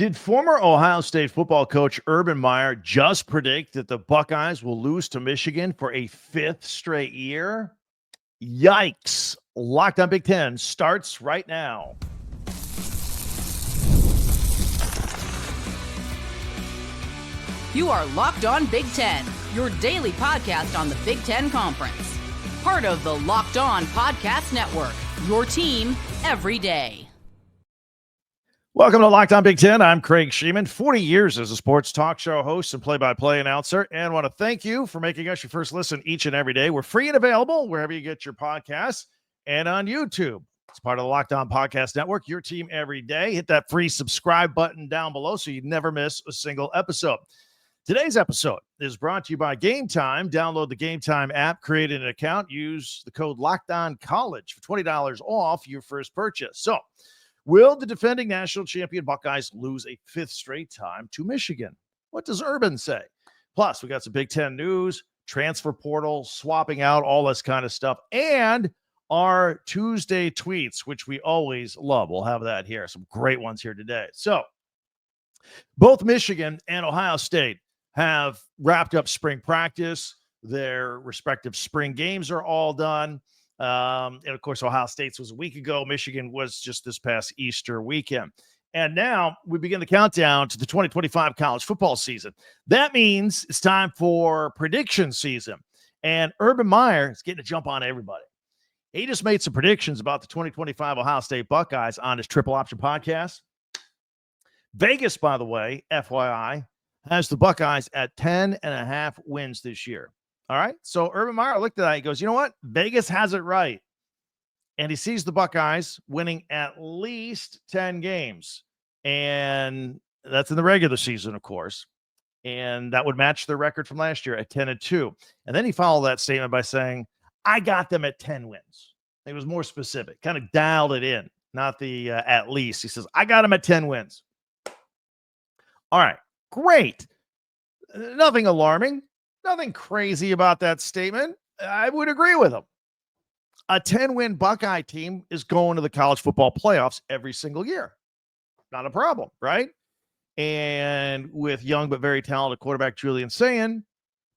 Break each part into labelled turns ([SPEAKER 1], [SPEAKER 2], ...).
[SPEAKER 1] Did former Ohio State football coach Urban Meyer just predict that the Buckeyes will lose to Michigan for a fifth straight year? Yikes. Locked on Big Ten starts right now.
[SPEAKER 2] You are Locked On Big Ten, your daily podcast on the Big Ten Conference. Part of the Locked On Podcast Network, your team every day.
[SPEAKER 1] Welcome to Locked On Big Ten. I'm Craig Sheeman, 40 years as a sports talk show host and play-by-play announcer, and want to thank you for making us your first listen each and every day. We're free and available wherever you get your podcasts and on YouTube. It's part of the Locked On Podcast Network, your team every day. Hit that free subscribe button down below so you never miss a single episode. Today's episode is brought to you by Game Time. Download the Game Time app, create an account, use the code LOCKEDONCollege for $20 off your first purchase. So, will the defending national champion Buckeyes lose a fifth straight time to Michigan? What does Urban say? Plus, we got some Big Ten news, transfer portal, swapping out, all this kind of stuff, and our Tuesday tweets, which we always love. We'll have that here. Some great ones here today. So, both Michigan and Ohio State have wrapped up spring practice. Their respective spring games are all done. And of course, Ohio State's was a week ago. Michigan was just this past Easter weekend. And now we begin the countdown to the 2025 college football season. That means it's time for prediction season. And Urban Meyer is getting a jump on everybody. He just made some predictions about the 2025 Ohio State Buckeyes on his Triple Option podcast. Vegas, by the way, FYI, has the Buckeyes at 10.5 wins this year. All right. So Urban Meyer looked at that. He goes, you know what? Vegas has it right. And he sees the Buckeyes winning at least 10 games. And that's in the regular season, of course. And that would match their record from last year at 10-2. And then he followed that statement by saying, I got them at 10 wins. He was more specific, kind of dialed it in, not the at least. He says, I got them at 10 wins. All right. Great. Nothing alarming. Nothing crazy about that statement. I would agree with him. A 10-win Buckeye team is going to the college football playoffs every single year. Not a problem, right? And with young but very talented quarterback Julian Sayin,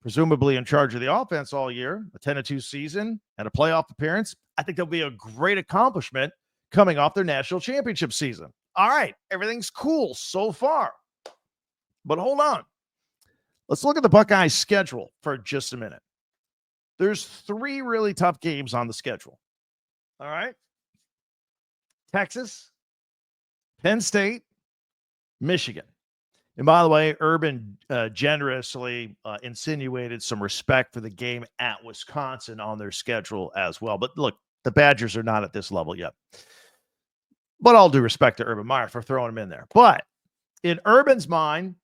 [SPEAKER 1] presumably in charge of the offense all year, a 10-2 season and a playoff appearance, I think that'll be a great accomplishment coming off their national championship season. All right, everything's cool so far. But hold on. Let's look at the Buckeyes' schedule for just a minute. There's 3 really tough games on the schedule. All right? Texas, Penn State, Michigan. And by the way, Urban generously insinuated some respect for the game at Wisconsin on their schedule as well. But look, the Badgers are not at this level yet. But all due respect to Urban Meyer for throwing them in there. But in Urban's mind,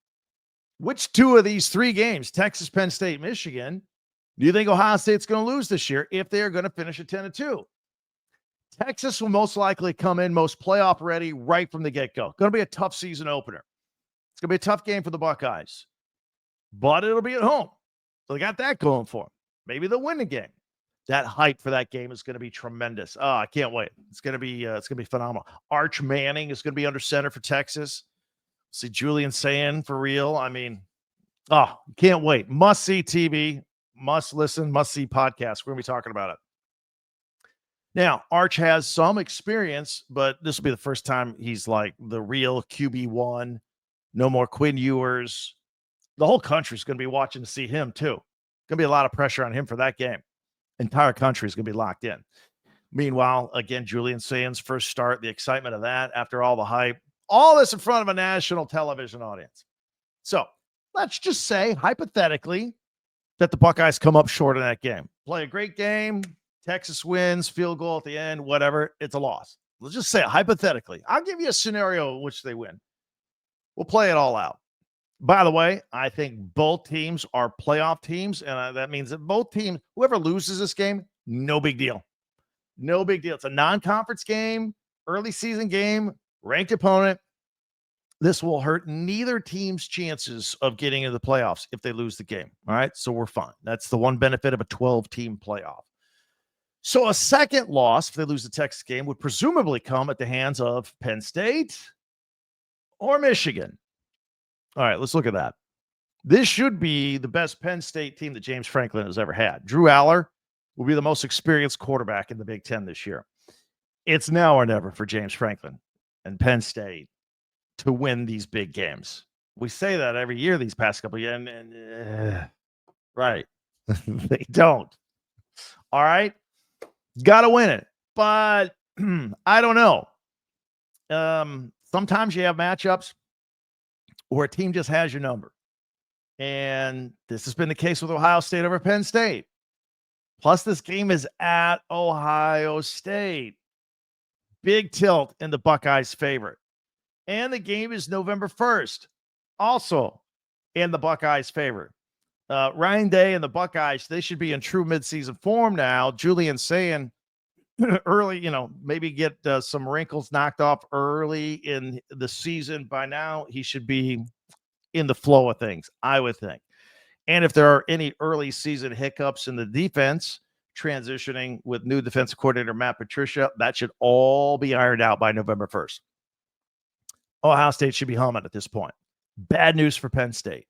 [SPEAKER 1] which 2 of these 3 games, Texas, Penn State, Michigan, do you think Ohio State's going to lose this year if they are going to finish at 10-2? Texas will most likely come in most playoff ready right from the get-go. Going to be a tough season opener. It's going to be a tough game for the Buckeyes, but it'll be at home. So they got that going for them. Maybe they'll win the game. That hype for that game is going to be tremendous. Oh, I can't wait. It's going to be phenomenal. Arch Manning is going to be under center for Texas. See Julian Sayin for real. I mean, can't wait. Must see TV, must listen, must see podcasts. We're going to be talking about it. Now, Arch has some experience, but this will be the first time he's like the real QB1. No more Quinn Ewers. The whole country's going to be watching to see him too. Going to be a lot of pressure on him for that game. Entire country is going to be locked in. Meanwhile, again, Julian Sayin's first start, the excitement of that after all the hype. All this in front of a national television audience. So let's just say, hypothetically, that the Buckeyes come up short in that game. Play a great game. Texas wins, field goal at the end, whatever. It's a loss. Let's just say, hypothetically. I'll give you a scenario in which they win. We'll play it all out. By the way, I think both teams are playoff teams, and that means that both teams, whoever loses this game, no big deal. No big deal. It's a non-conference game, early season game, ranked opponent. This will hurt neither team's chances of getting into the playoffs if they lose the game. All right, so we're fine. That's the one benefit of a 12-team playoff. So a second loss, if they lose the Texas game, would presumably come at the hands of Penn State or Michigan. All right, let's look at that. This should be the best Penn State team that James Franklin has ever had. Drew Aller will be the most experienced quarterback in the Big Ten this year. It's now or never for James Franklin and Penn State to win these big games. We say that every year these past couple of years, and right. They don't. All right. Got to win it. But I don't know. Sometimes you have matchups where a team just has your number. And this has been the case with Ohio State over Penn State. Plus, this game is at Ohio State. Big tilt in the Buckeyes' favorite. And the game is November 1st. Also in the Buckeyes' favorite. Ryan Day and the Buckeyes, they should be in true midseason form now. Julian saying early, maybe get some wrinkles knocked off early in the season. By now, he should be in the flow of things, I would think. And if there are any early season hiccups in the defense, transitioning with new defensive coordinator Matt Patricia, that should all be ironed out by November 1st. Ohio State should be humming at this point. Bad news for Penn State.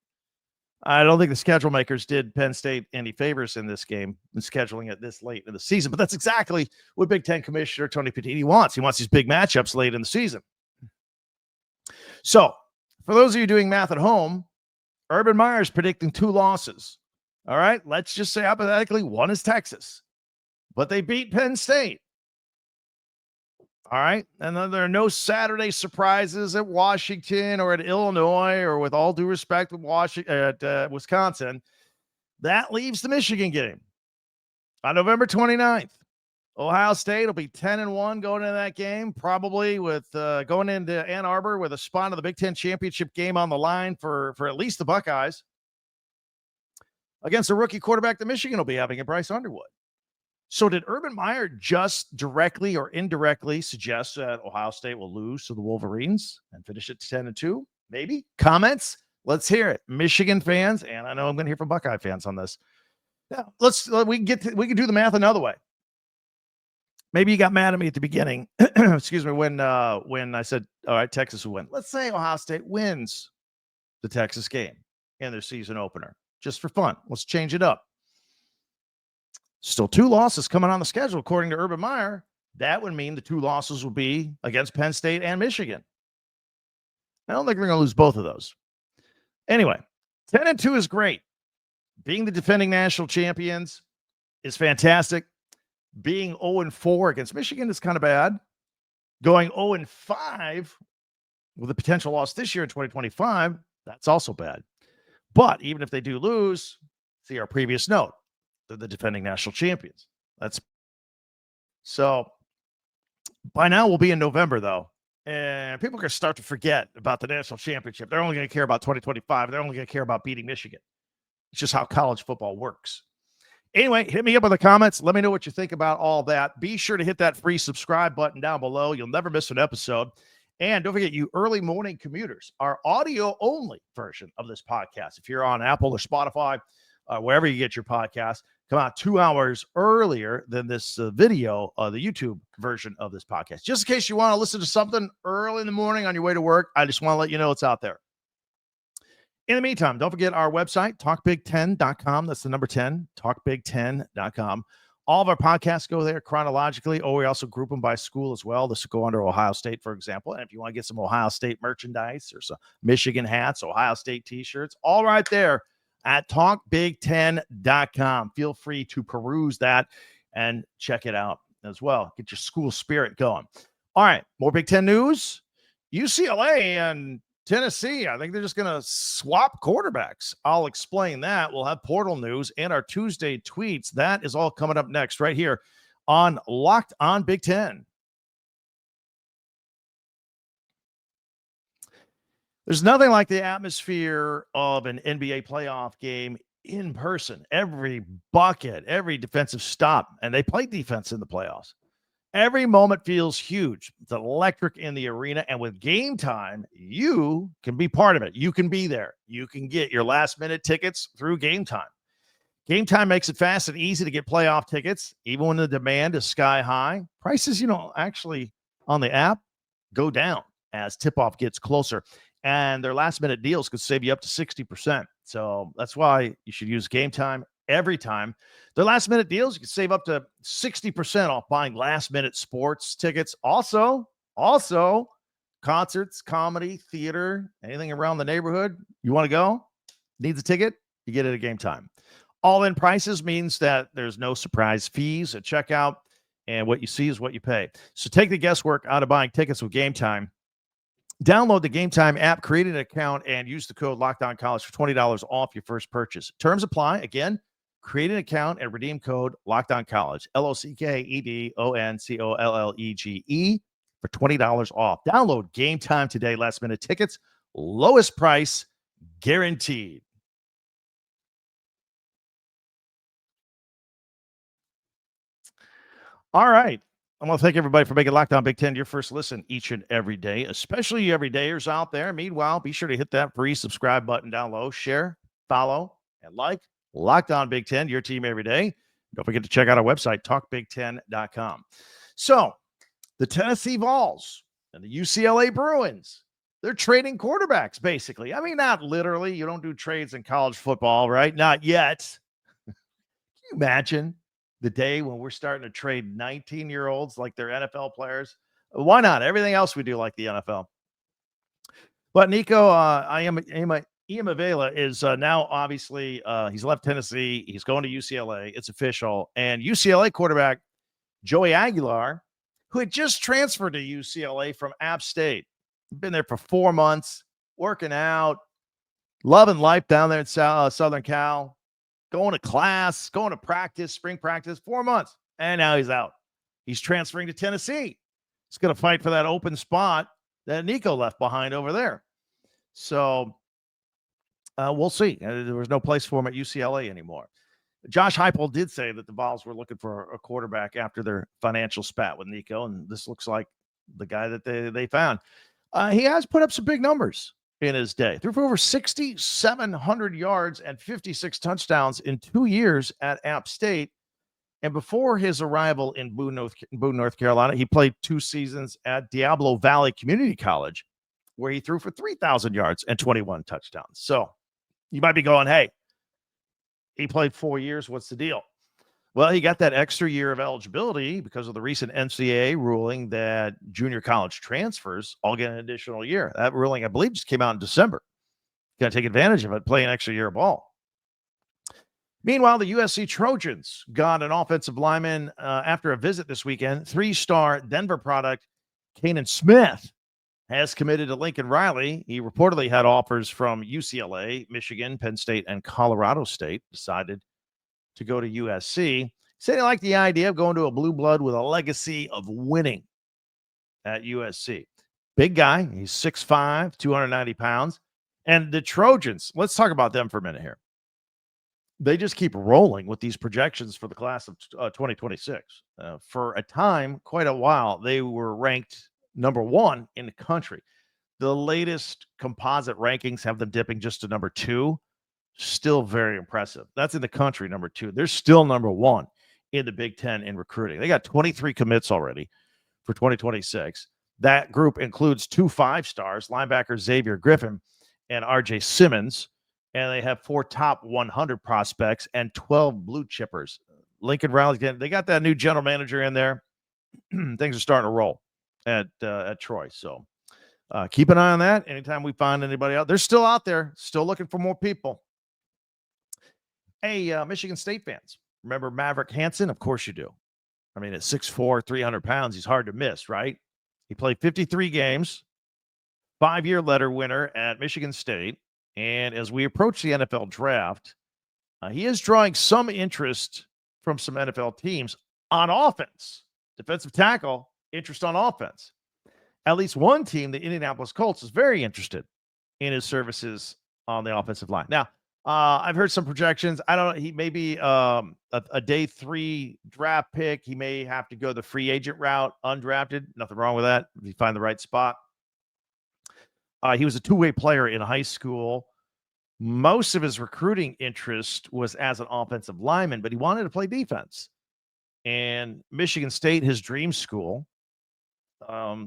[SPEAKER 1] I don't think the schedule makers did Penn State any favors in this game in scheduling it this late in the season, but that's exactly what Big Ten Commissioner Tony Petitti wants. He wants these big matchups late in the season. So, for those of you doing math at home, Urban Meyer is predicting 2 losses. All right, let's just say hypothetically one is Texas, but they beat Penn State. All right, and then there are no Saturday surprises at Washington or at Illinois, or with all due respect with Wisconsin. That leaves the Michigan game on November 29th. Ohio State will be 10-1 going into that game, probably with going into Ann Arbor with a spot in the Big Ten championship game on the line for at least the Buckeyes against a rookie quarterback that Michigan will be having at Bryce Underwood. So did Urban Meyer just directly or indirectly suggest that Ohio State will lose to the Wolverines and finish at 10-2? Maybe. Comments? Let's hear it. Michigan fans, and I know I'm going to hear from Buckeye fans on this. Now, we can do the math another way. Maybe you got mad at me at the beginning. Excuse me, when I said, all right, Texas will win. Let's say Ohio State wins the Texas game in their season opener, just for fun. Let's change it up. Still 2 losses coming on the schedule, according to Urban Meyer. That would mean the 2 losses will be against Penn State and Michigan. I don't think they're going to lose both of those. Anyway, 10-2 is great. Being the defending national champions is fantastic. Being 0-4 against Michigan is kind of bad. Going 0-5 with a potential loss this year in 2025, that's also bad. But even if they do lose, see our previous note, they're the defending national champions. That's so by now we'll be in November, though, and people are going to start to forget about the national championship. They're only going to care about 2025. They're only going to care about beating Michigan. It's just how college football works. Anyway, hit me up in the comments. Let me know what you think about all that. Be sure to hit that free subscribe button down below. You'll never miss an episode. And don't forget, you early morning commuters, our audio-only version of this podcast. If you're on Apple or Spotify, wherever you get your podcast, come out 2 hours earlier than this video, the YouTube version of this podcast. Just in case you want to listen to something early in the morning on your way to work, I just want to let you know it's out there. In the meantime, don't forget our website, talkbig10.com. That's the number 10, talkbig10.com. All of our podcasts go there chronologically, or we also group them by school as well. This will go under Ohio State, for example. And if you want to get some Ohio State merchandise or some Michigan hats, Ohio State t-shirts, all right there at talkbig10.com. Feel free to peruse that and check it out as well. Get your school spirit going. All right, more Big Ten news. UCLA and Tennessee, I think they're just going to swap quarterbacks. I'll explain that. We'll have portal news and our Tuesday tweets. That is all coming up next right here on Locked On Big Ten. There's nothing like the atmosphere of an NBA playoff game in person. Every bucket, every defensive stop, and they play defense in the playoffs. Every moment feels huge. It's electric in the arena, and with Game Time, you can be part of it. You can be there. You can get your last-minute tickets through Game Time. Game Time makes it fast and easy to get playoff tickets, even when the demand is sky high. Prices, actually on the app go down. as tip-off gets closer. And their last-minute deals could save you up to 60%. So that's why you should use Game Time every time. Their last-minute deals, you can save up to 60% off buying last-minute sports tickets. Also, concerts, comedy, theater, anything around the neighborhood. You want to go? Needs a ticket? You get it at Game Time. All-in prices means that there's no surprise fees at checkout, and what you see is what you pay. So take the guesswork out of buying tickets with Game Time. Download the Game Time app, create an account, and use the code LOCKEDONCollege for $20 off your first purchase. Terms apply. Again, create an account and redeem code LOCKEDONCollege, LOCKEDONCOLLEGE for $20 off. Download Game Time today. Last-minute tickets, lowest price guaranteed. All right. I want to thank everybody for making Locked On Big Ten your first listen each and every day, especially you everydayers out there. Meanwhile, be sure to hit that free subscribe button down low, share, follow, and like Locked On Big Ten, your team every day. Don't forget to check out our website, talkbig10.com. So, the Tennessee Vols and the UCLA Bruins, they're trading quarterbacks, basically. I mean, not literally. You don't do trades in college football, right? Not yet. Can you imagine the day when we're starting to trade 19-year-olds like they're NFL players? Why not? Everything else we do like the NFL. But Nico Iamaleava is now obviously he's left Tennessee. He's going to UCLA. It's official. And UCLA quarterback Joey Aguilar, who had just transferred to UCLA from App State, been there for 4 months, working out, loving life down there in Southern Cal, going to class, going to practice, spring practice, 4 months. And now he's out. He's transferring to Tennessee. He's going to fight for that open spot that Nico left behind over there. So we'll see. There was no place for him at UCLA anymore. Josh Heupel did say that the Vols were looking for a quarterback after their financial spat with Nico, and this looks like the guy that they found. He has put up some big numbers in his day. Threw for over 6,700 yards and 56 touchdowns in 2 years at App State. And before his arrival in Boone, North Carolina, he played 2 seasons at Diablo Valley Community College, where he threw for 3,000 yards and 21 touchdowns. So you might be going, hey, he played 4 years. What's the deal? Well, he got that extra year of eligibility because of the recent NCAA ruling that junior college transfers all get an additional year. That ruling, I believe, just came out in December. Got to take advantage of it, play an extra year of ball. Meanwhile, the USC Trojans got an offensive lineman after a visit this weekend. 3-star Denver product, Kanan Smith, has committed to Lincoln Riley. He reportedly had offers from UCLA, Michigan, Penn State, and Colorado State. Decided to go to USC. Said he liked the idea of going to a blue blood with a legacy of winning at USC. Big guy. He's 6'5", 290 pounds. And the Trojans, let's talk about them for a minute here. They just keep rolling with these projections for the class of 2026. For a time, quite a while, they were ranked number 1 in the country. The latest composite rankings have them dipping just to number 2. Still very impressive. That's in the country, number 2. They're still number 1 in the Big Ten in recruiting. They got 23 commits already for 2026. That group includes 2 5-stars, linebackers Xavier Griffin and RJ Simmons. And they have 4 top 100 prospects and 12 blue chippers. Lincoln Riley, they got that new general manager in there. Things are starting to roll at Troy. So keep an eye on that. Anytime we find anybody out, they're still out there, still looking for more people. Hey, Michigan State fans, remember Maverick Hansen? Of course you do. I mean, at 6'4", 300 pounds, he's hard to miss, right? He played 53 games, 5-year letter winner at Michigan State. And as we approach the NFL draft, he is drawing some interest from some NFL teams on offense. Defensive tackle, interest on offense. At least one team, the Indianapolis Colts, is very interested in his services on the offensive line. Now, I've heard some projections. I don't know. He may be a day 3 draft pick. He may have to go the free agent route, undrafted. Nothing wrong with that if you find the right spot. He was a 2-way player in high school. Most of his recruiting interest was as an offensive lineman, but he wanted to play defense. And Michigan State, his dream school,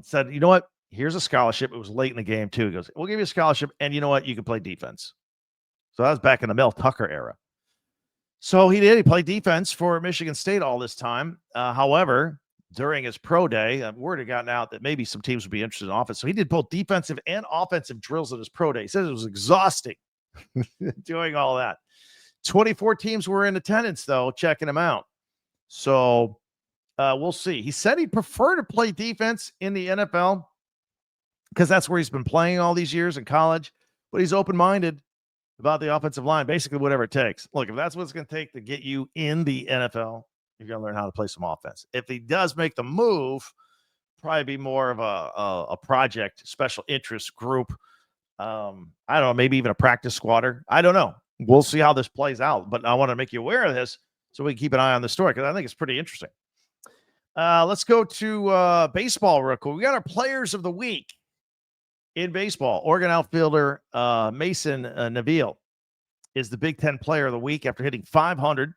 [SPEAKER 1] said, you know what? here's a scholarship. It was late in the game, too. He goes, we'll give you a scholarship, and you know what? You can play defense. So that was back in the Mel Tucker era. So he did. He played defense for Michigan State all this time. However, during his pro day, word had gotten out that maybe some teams would be interested in offense. So he did both defensive and offensive drills at his pro day. He says it was exhausting doing all that. 24 teams were in attendance, though, checking him out. So we'll see. He said he'd prefer to play defense in the NFL because that's where he's been playing all these years in college. But he's open-minded about the offensive line, basically whatever it takes. Look, if that's what it's going to take to get you in the NFL, you're going to learn how to play some offense. If he does make the move, probably be more of a project, special interest group. I don't know, maybe even a practice squatter. I don't know. We'll see how this plays out. But I want to make you aware of this so we can keep an eye on the story because I think it's pretty interesting. Let's go to baseball real quick. We got our players of the week. In baseball, Oregon outfielder Mason Neville is the Big Ten player of the week after hitting .500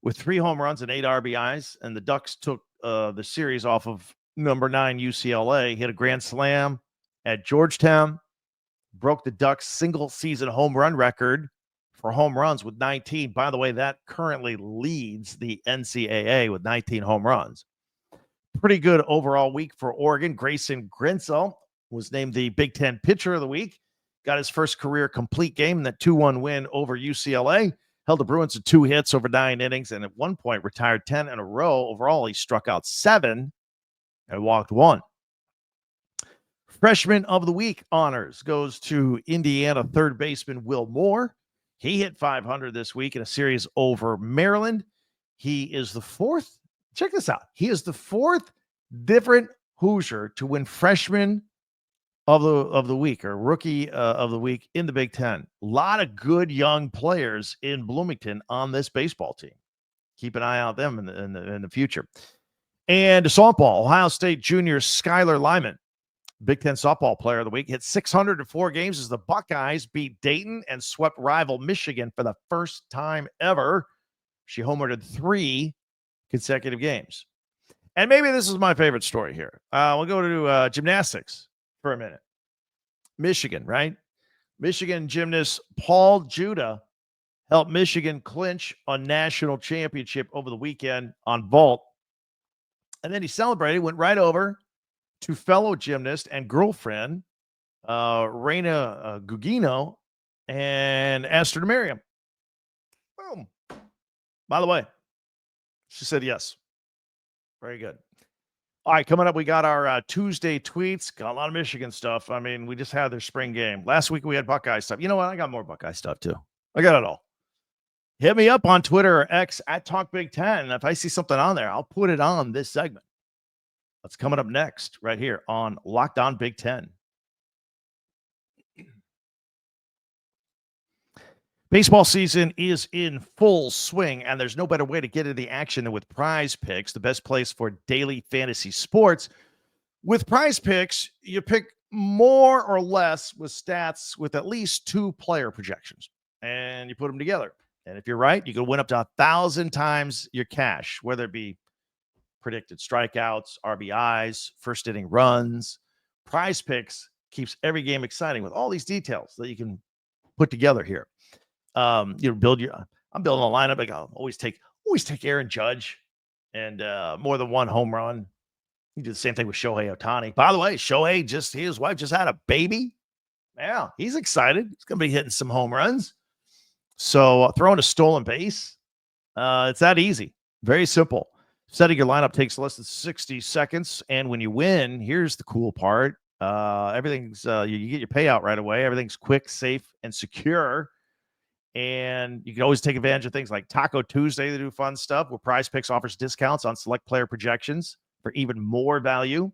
[SPEAKER 1] with 3 home runs and 8 RBIs. And the Ducks took the series off of number 9 UCLA, hit a grand slam at Georgetown, broke the Ducks' single-season home run record for home runs with 19. By the way, that currently leads the NCAA with 19 home runs. Pretty good overall week for Oregon. Grayson Grinsell was named the Big Ten Pitcher of the Week, got his first career complete game in that 2-1 win over UCLA, held the Bruins to 2 hits over 9 innings, and at one point retired 10 in a row. Overall, he struck out 7 and walked 1. Freshman of the Week honors goes to Indiana third baseman Will Moore. He hit .500 this week in a series over Maryland. He is the 4th, check this out, he is the 4th different Hoosier to win freshman of the week or rookie of the week in the Big Ten. A lot of good young players in Bloomington on this baseball team. Keep an eye out them in the future. And softball, Ohio State junior Skylar Lyman, Big Ten softball player of the week, hit .600 in 4 games as the Buckeyes beat Dayton and swept rival Michigan for the first time ever. She homered in 3 consecutive games. And maybe this is my favorite story here. We'll go to gymnastics for a minute. Michigan, right? Michigan gymnast Paul Juda helped Michigan clinch a national championship over the weekend on vault. And then he celebrated, went right over to fellow gymnast and girlfriend, Reina Gugino, and asked her to marry him. Boom. By the way, she said yes. Very good. All right, coming up, we got our Tuesday tweets. Got a lot of Michigan stuff. I mean, we just had their spring game. Last week, we had Buckeye stuff. You know what? I got more Buckeye stuff, too. I got it all. Hit me up on Twitter or X at Talk Big Ten. If I see something on there, I'll put it on this segment. That's coming up next right here on Locked On Big Ten. Baseball season is in full swing, and there's no better way to get into the action than with Prize Picks, the best place for daily fantasy sports. With Prize Picks, you pick more or less with stats with at least 2 player projections, and you put them together. And if you're right, you can win up to 1,000 times your cash, whether it be predicted strikeouts, RBIs, first inning runs. Prize Picks keeps every game exciting with all these details that you can put together here. I'm building a lineup. Like I'll always take Aaron Judge and more than 1 home run. You do the same thing with Shohei Ohtani. By the way, his wife just had a baby. Yeah, he's excited. He's going to be hitting some home runs. So throwing a stolen base, it's that easy. Very simple. Setting your lineup takes less than 60 seconds. And when you win, here's the cool part. Everything's you get your payout right away. Everything's quick, safe, and secure. And you can always take advantage of things like Taco Tuesday. They do fun stuff where Prize Picks offers discounts on select player projections for even more value.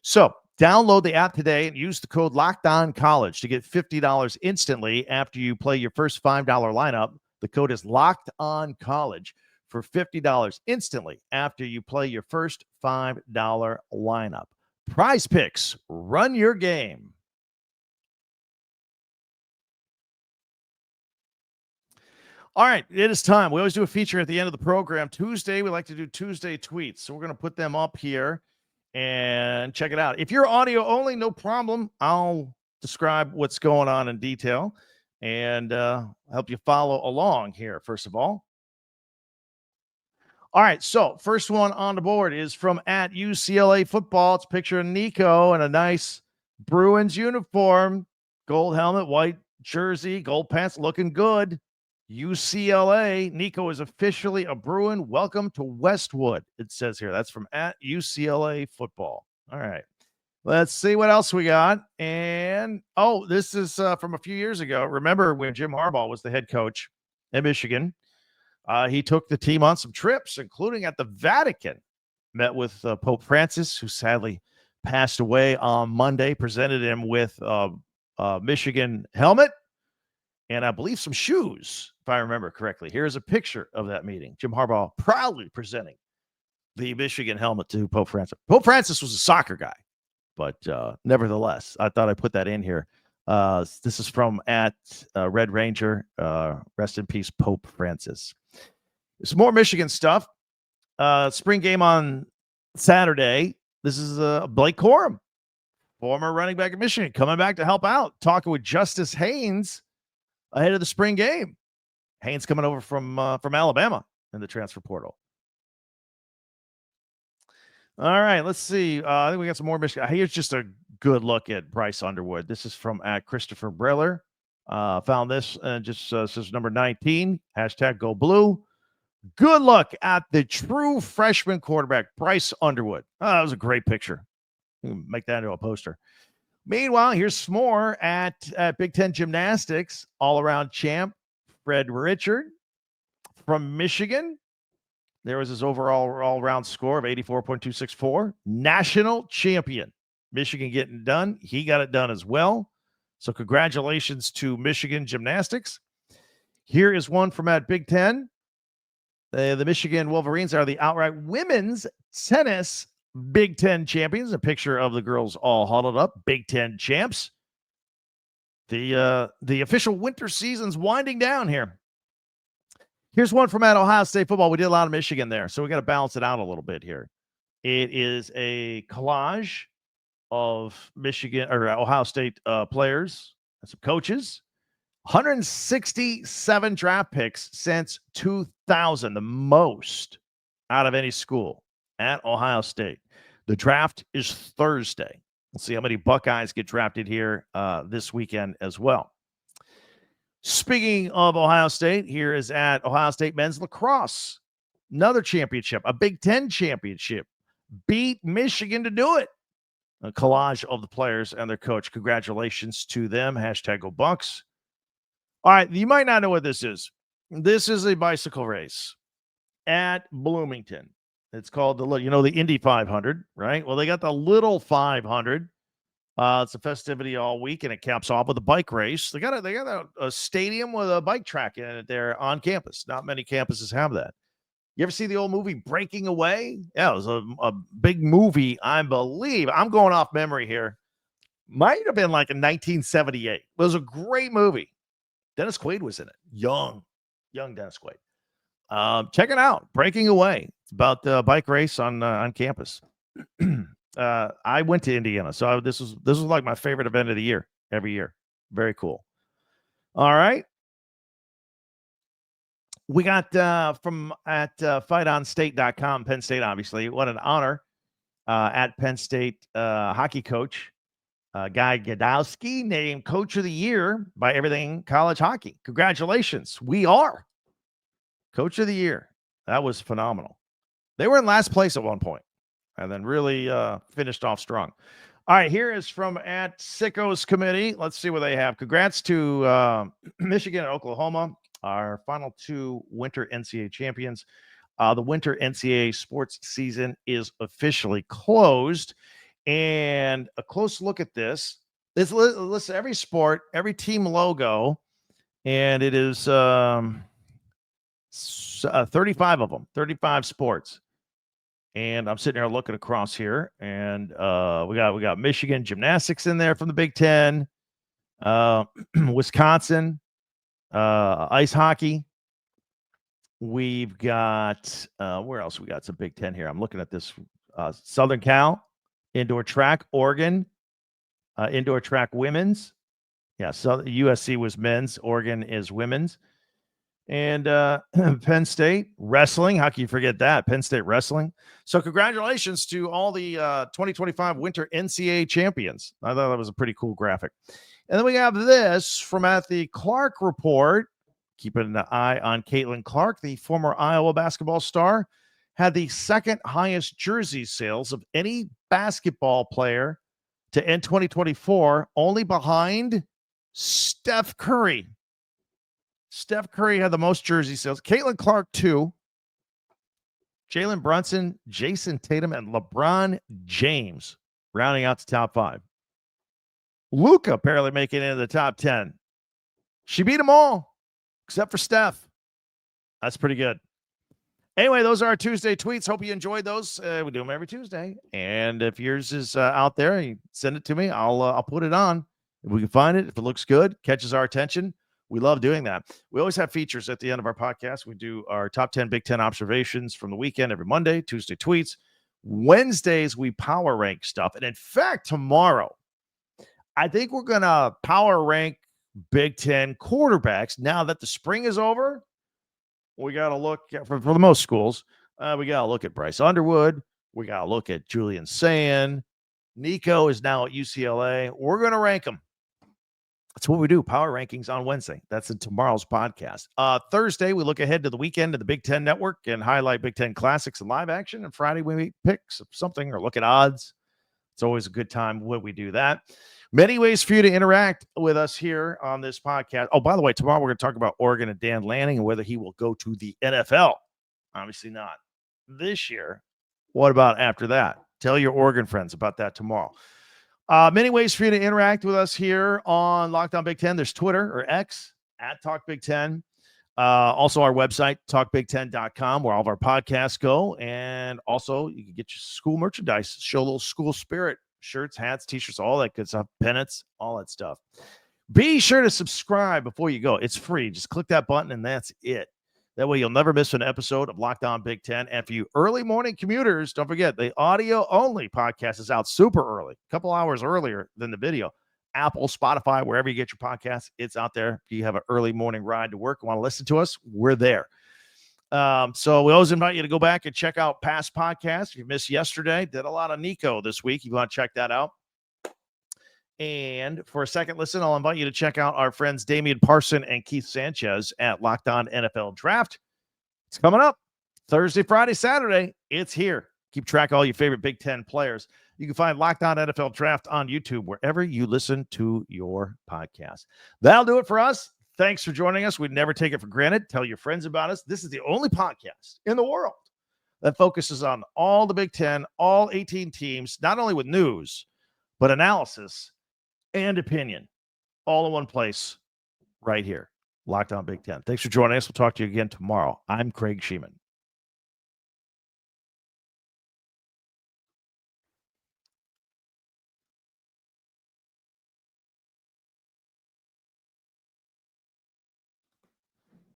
[SPEAKER 1] So download the app today and use the code LOCKEDONCollege to get $50 instantly after you play your first $5 lineup. The code is LOCKEDONCollege for $50 instantly after you play your first $5 lineup. Prize Picks, run your game. All right, it is time. We always do a feature at the end of the program. Tuesday, we like to do Tuesday tweets. So we're going to put them up here. and check it out. If you're audio only, no problem. I'll describe what's going on in detail and help you follow along here, first of all. All right, so first one on the board is from at UCLA football. It's a picture of Nico in a nice Bruins uniform, gold helmet, white jersey, gold pants, looking good. UCLA, Nico is officially a Bruin. Welcome to Westwood, it says here. That's from at UCLA football. All right, let's see what else we got. And, this is from a few years ago. Remember when Jim Harbaugh was the head coach at Michigan? He took the team on some trips, including at the Vatican. Met with Pope Francis, who sadly passed away on Monday. Presented him with a Michigan helmet and I believe some shoes, if I remember correctly. Here's a picture of that meeting. Jim Harbaugh proudly presenting the Michigan helmet to Pope Francis. Pope Francis was a soccer guy, but nevertheless, I thought I'd put that in here. This is from at Red Ranger. Rest in peace, Pope Francis. Some more Michigan stuff. Spring game on Saturday. This is Blake Corum, former running back of Michigan, coming back to help out. Talking with Justice Haynes ahead of the spring game. Haynes coming over from Alabama in the transfer portal. All right, let's see. I think we got some more Michigan. Here's just a good look at Bryce Underwood. This is from at Christopher Breller. Found this and just says number 19, hashtag go blue. Good look at the true freshman quarterback, Bryce Underwood. That was a great picture. Make that into a poster. Meanwhile, here's some more at Big Ten Gymnastics, all-around champ, Fred Richard from Michigan. There was his overall all-around score of 84.264. National champion. Michigan getting done. He got it done as well. So congratulations to Michigan Gymnastics. Here is one from at Big Ten. The Michigan Wolverines are the outright women's tennis Big Ten champions. A picture of the girls all huddled up. Big Ten champs. The official winter season's winding down here. Here's one from at Ohio State football. We did a lot of Michigan there, so we got to balance it out a little bit here. It is a collage of Michigan or Ohio State players and some coaches. 167 draft picks since 2000, the most out of any school at Ohio State. The draft is Thursday. We'll see how many Buckeyes get drafted here this weekend as well. Speaking of Ohio State, here is at Ohio State men's lacrosse. Another championship, a Big Ten championship. Beat Michigan to do it. A collage of the players and their coach. Congratulations to them. Hashtag go Bucks. All right, you might not know what this is. This is a bicycle race at Bloomington. It's called the Indy 500, right? Well, they got the Little 500. It's a festivity all week, and it caps off with a bike race. They got a stadium with a bike track in it there on campus. Not many campuses have that. You ever see the old movie Breaking Away? Yeah, it was a big movie, I believe. I'm going off memory here. Might have been like in 1978. It was a great movie. Dennis Quaid was in it. Young Dennis Quaid. Check it out. Breaking Away. It's about the bike race on campus. I went to Indiana, so this was like my favorite event of the year every year. Very cool. All right. We got from at fightonstate.com, Penn State, obviously. What an honor. At Penn State hockey coach, Guy Gadowski, named Coach of the Year by Everything College Hockey. Congratulations. We are Coach of the Year. That was phenomenal. They were in last place at one point and then really finished off strong. All right, here is from at Sickos Committee. Let's see what they have. Congrats to Michigan and Oklahoma, our final two winter NCAA champions. The winter NCAA sports season is officially closed. And a close look at this. Listen, every sport, every team logo, and it is 35 of them, 35 sports. And I'm sitting here looking across here, and we got Michigan gymnastics in there from the Big Ten, Wisconsin, ice hockey. We've got where else? We got some Big Ten here. I'm looking at this Southern Cal, Indoor track, Oregon. Indoor track, women's. Yeah, so USC was men's. Oregon is women's. And Penn State wrestling. How can you forget that? Penn State wrestling. So congratulations to all the 2025 Winter NCAA champions. I thought that was a pretty cool graphic. And then we have this from at the Clark Report. Keeping an eye on Caitlin Clark, the former Iowa basketball star, had the second highest jersey sales of any basketball player to end 2024, only behind Steph Curry. Steph Curry had the most jersey sales. Caitlin Clark, 2. Jalen Brunson, Jason Tatum, and LeBron James rounding out the top 5. Luka apparently making it into the top 10. She beat them all, except for Steph. That's pretty good. Anyway, those are our Tuesday tweets. Hope you enjoyed those. We do them every Tuesday. And if yours is out there, you send it to me. I'll put it on. If we can find it, if it looks good, catches our attention, we love doing that. We always have features at the end of our podcast. We do our top 10 Big Ten observations from the weekend every Monday, Tuesday tweets. Wednesdays, we power rank stuff. And in fact, tomorrow, I think we're going to power rank Big Ten quarterbacks. Now that the spring is over, we got to look at, for the most schools, we got to look at Bryce Underwood. We got to look at Julian Sayin. Nico is now at UCLA. We're going to rank them. That's what we do, power rankings on Wednesday. That's in tomorrow's podcast. Thursday, we look ahead to the weekend of the Big Ten Network and highlight Big Ten classics and live action. And Friday, we pick something or look at odds. It's always a good time when we do that. Many ways for you to interact with us here on this podcast. Oh, by the way, tomorrow we're going to talk about Oregon and Dan Lanning and whether he will go to the NFL. Obviously not this year. What about after that? Tell your Oregon friends about that tomorrow. Many ways for you to interact with us here on Locked On Big Ten. There's Twitter or X at Talk Big Ten. Also our website, talkbig10.com, where all of our podcasts go. And also you can get your school merchandise, show a little school spirit, shirts, hats, t-shirts, all that good stuff, pennants, all that stuff. Be sure to subscribe before you go. It's free. Just click that button and that's it. That way you'll never miss an episode of Locked On Big Ten. And for you early morning commuters, don't forget the audio-only podcast is out super early, a couple hours earlier than the video. Apple, Spotify, wherever you get your podcasts, it's out there. If you have an early morning ride to work and want to listen to us, we're there. So we always invite you to go back and check out past podcasts. If you missed yesterday, did a lot of Nico this week. You want to check that out. And for a second listen, I'll invite you to check out our friends Damian Parson and Keith Sanchez at Locked On NFL Draft. It's coming up Thursday, Friday, Saturday. It's here. Keep track of all your favorite Big Ten players. You can find Locked On NFL Draft on YouTube, wherever you listen to your podcast. That'll do it for us. Thanks for joining us. We'd never take it for granted. Tell your friends about us. This is the only podcast in the world that focuses on all the Big Ten, all 18 teams, not only with news, but analysis and opinion, all in one place right here. Locked On Big Ten. Thanks for joining us. We'll talk to you again tomorrow. I'm Craig Sheeman.